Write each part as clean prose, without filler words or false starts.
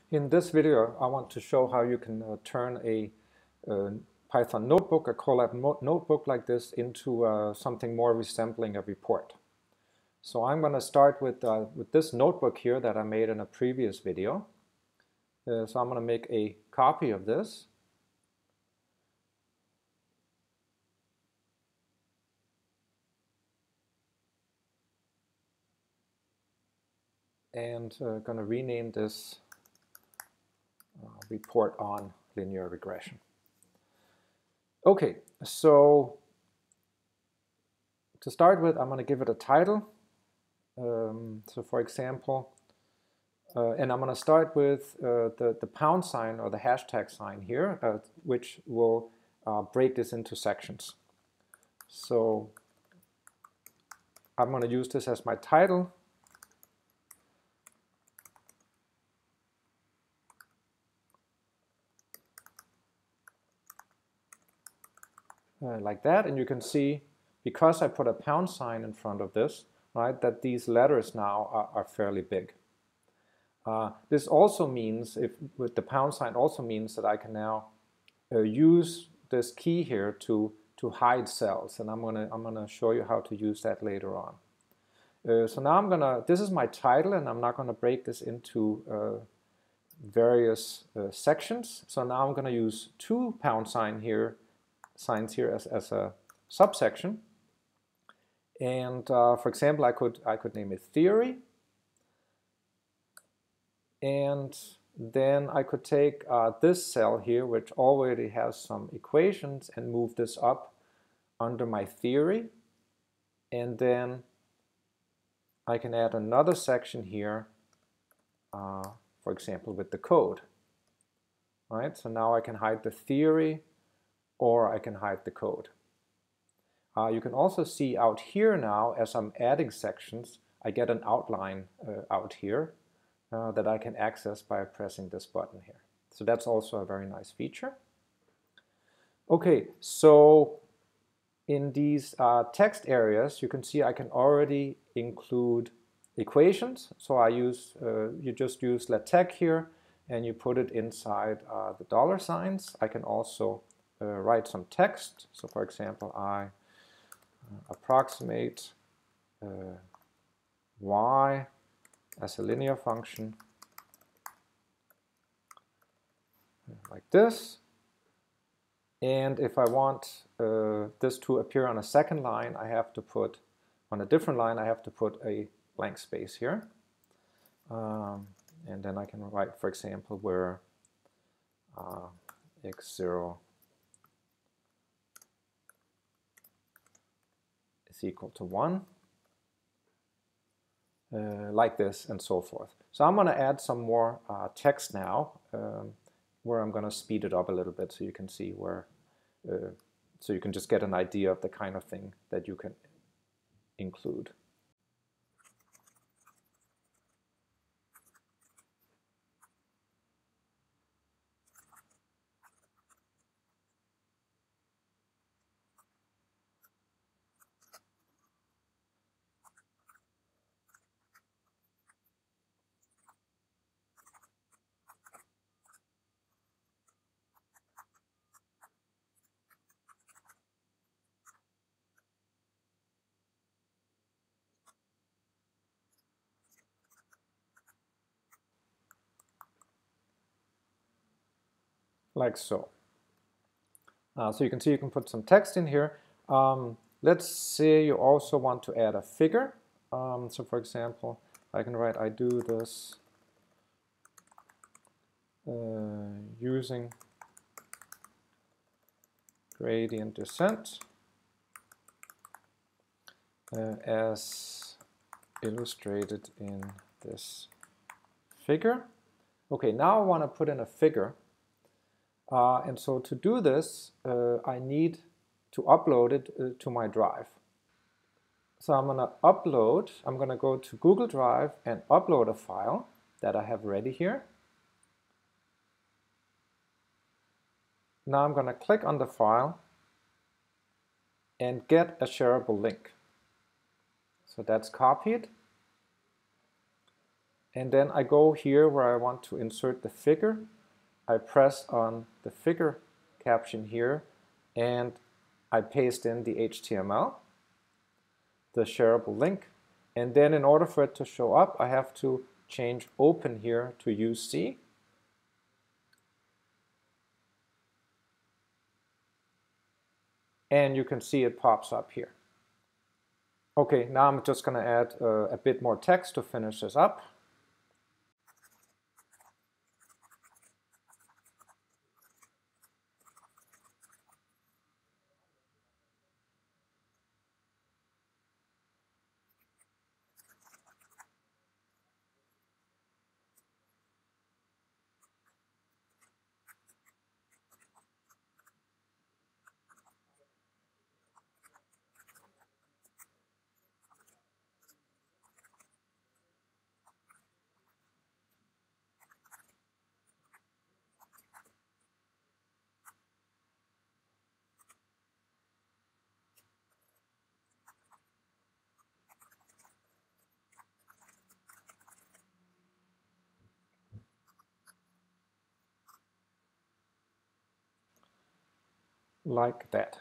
In this video, I want to show how you can turn a Python notebook, a Colab notebook like this, into something more resembling a report. So I'm going to start with this notebook here that I made in a previous video. So I'm going to make a copy of this. And going to rename this report on linear regression. Okay, so to start with, I'm going to give it a title. So for example, and I'm going to start with the pound sign or the hashtag sign here, which will break this into sections. So I'm going to use this as my title. Like that, and you can see, because I put a pound sign in front of this, right, that these letters now are fairly big. This also means, with the pound sign, also means that I can now use this key here to hide cells, and I'm gonna show you how to use that later on. So now this is my title, and I'm not gonna break this into various sections. So now I'm gonna use two pound signs here as a subsection. And for example, I could name it theory, and then I could take this cell here, which already has some equations, and move this up under my theory, and then I can add another section here, for example, with the code. All right, so now I can hide the theory, or I can hide the code. You can also see out here now, as I'm adding sections, I get an outline out here that I can access by pressing this button here. So that's also a very nice feature. Okay, so in these text areas, you can see I can already include equations. So you just use LaTeX here, and you put it inside the dollar signs. I can also write some text. So for example, I approximate y as a linear function like this. And if I want this to appear on a second line, on a different line, I have to put a blank space here. And then I can write, for example, where x0 is equal to 1, like this, and so forth. So I'm going to add some more text now, where I'm going to speed it up a little bit so you can see so you can just get an idea of the kind of thing that you can include. Like so. So you can see you can put some text in here. Let's say you also want to add a figure. So for example, I can write, I do this using gradient descent as illustrated in this figure. Okay, now I want to put in a figure. And so to do this, I need to upload it to my drive. So I'm going to go to Google Drive and upload a file that I have ready here. Now I'm going to click on the file and get a shareable link. So that's copied. And then I go here where I want to insert the figure. I press on the figure caption here, and I paste in the HTML, the shareable link. And then in order for it to show up, I have to change open here to UC. And you can see it pops up here. Okay, now I'm just going to add a bit more text to finish this up. Like that.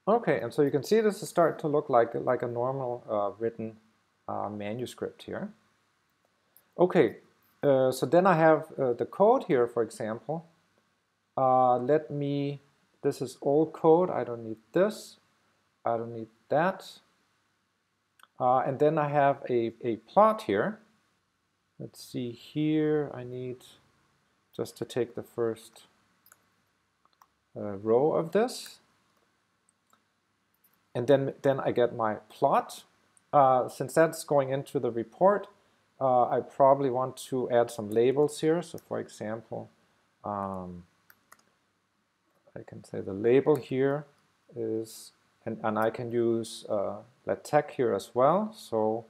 Okay, and so you can see this is starting to look like a normal written manuscript here. Okay, so then I have the code here, for example. This is old code, I don't need this, I don't need that. And then I have a plot here. Let's see here, I need just to take the first row of this. And then I get my plot. Since that's going into the report, I probably want to add some labels here. So for example, I can say the label here is, and I can use Latex here as well. So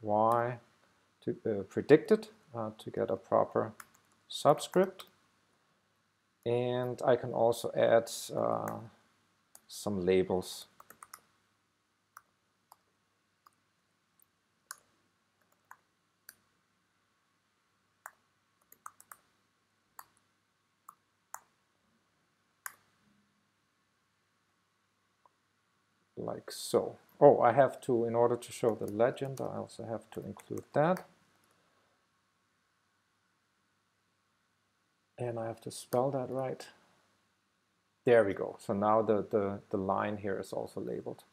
Y to predict it to get a proper subscript. And I can also add some labels. Like so. Oh, I have to, in order to show the legend, I also have to include that. And I have to spell that right. There we go. So now the line here is also labeled.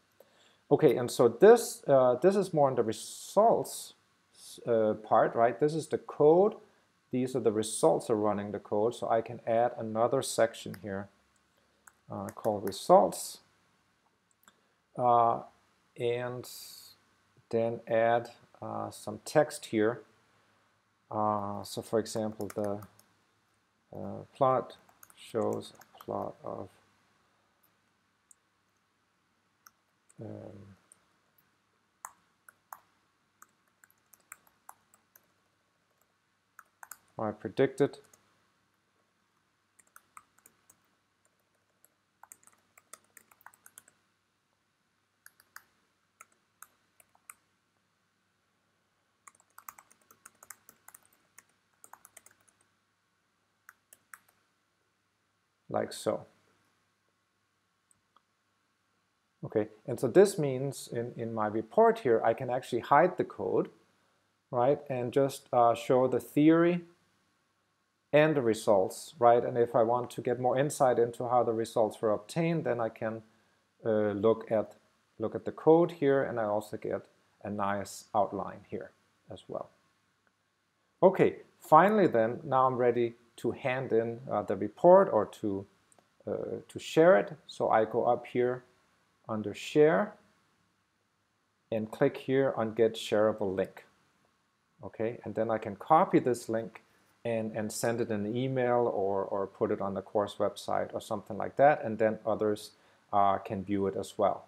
Okay, and so this is more on the results part, right? This is the code. These are the results of running the code. So I can add another section here called results. And then add some text here. So for example, the plot shows a plot of I predicted like so. Okay, and so this means in my report here, I can actually hide the code, right, and just show the theory and the results, right? And if I want to get more insight into how the results were obtained, then I can look at the code here, and I also get a nice outline here as well. Okay, finally then, now I'm ready to hand in the report or to share it. So I go up here under Share and click here on Get Shareable Link. Okay, and then I can copy this link and send it in an email or put it on the course website or something like that, and then others can view it as well.